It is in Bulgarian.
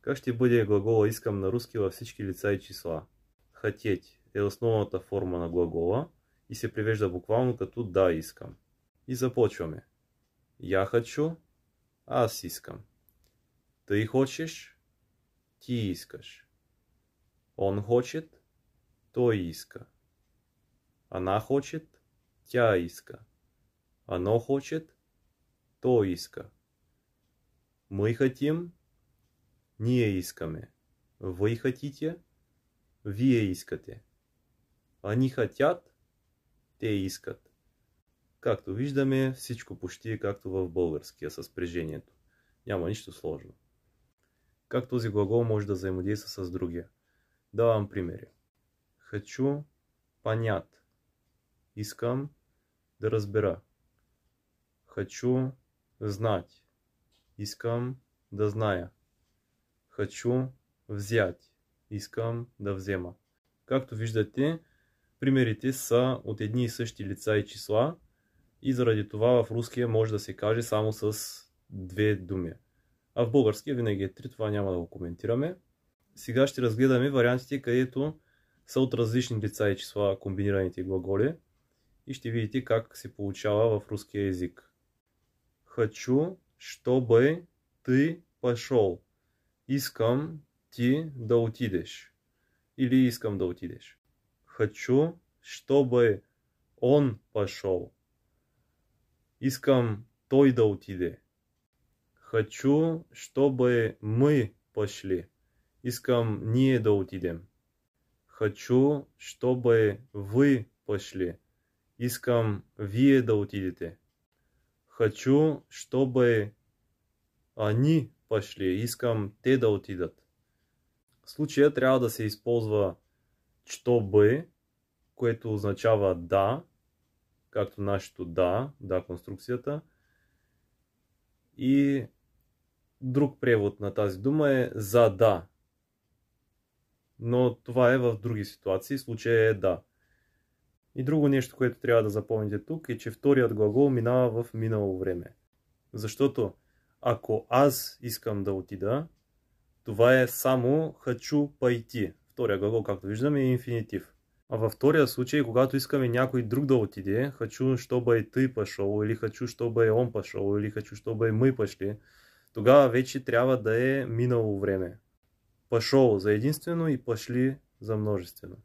Как ще бъде глагола искам на руски във всички лица и числа? Хотеть е основната форма на глагола и се превежда буквално като да искам. И започваме. Я хочу, аз искам. Ты хочеш, ти искаш. Он хочет, той иска. Она хочет, тя иска. Оно хочет, то иска. Мы хотим, ние искаме. Вы хотите, вие искате. Они хотят, те искат. Както виждаме, всичко почти е както в българския с спряжението. Няма нищо сложно. Как този глагол може да взаимодейства с другия? Давам примери. Хочу понять. Искам да разбера. Хочу знать. Искам да зная. Хочу взять. Искам да взема. Както виждате, примерите са от едни и същи лица и числа и заради това в руския може да се каже само с две думи. А в българския винаги е три, това няма да го коментираме. Сега ще разгледаме вариантите, където са от различни лица и числа комбинираните глаголи и ще видите как се получава в руския език. Хочу, чтобы ты пошел. Искам ти да отидеш. Или искам да отидеш. Хочу, чтобы он пошел. Искам той да отиде. Хочу, чтобы мы пошли. Искам ние да отидем. Хочу, чтобы вы пошли. Искам вие да отидете. Хочу, чтобы они пошли. Искам те да отидат. В случая трябва да се използва чтобы, което означава да, както нашето да конструкцията. И друг превод на тази дума е за да. Но това е в други ситуации, в случая е да. И друго нещо, което трябва да запомните тук е, че вторият глагол минава в минало време. Защото ако аз искам да отида, това е само хочу пойти. Вторият глагол, както виждаме, е инфинитив. А във втория случай, когато искаме някой друг да отиде, хочу, чтобы ты пошел, или хочу, чтобы он пошел, или хочу, чтобы мы пошли, тогава вече трябва да е минало време. Пошел за единствено и пошли за множествено.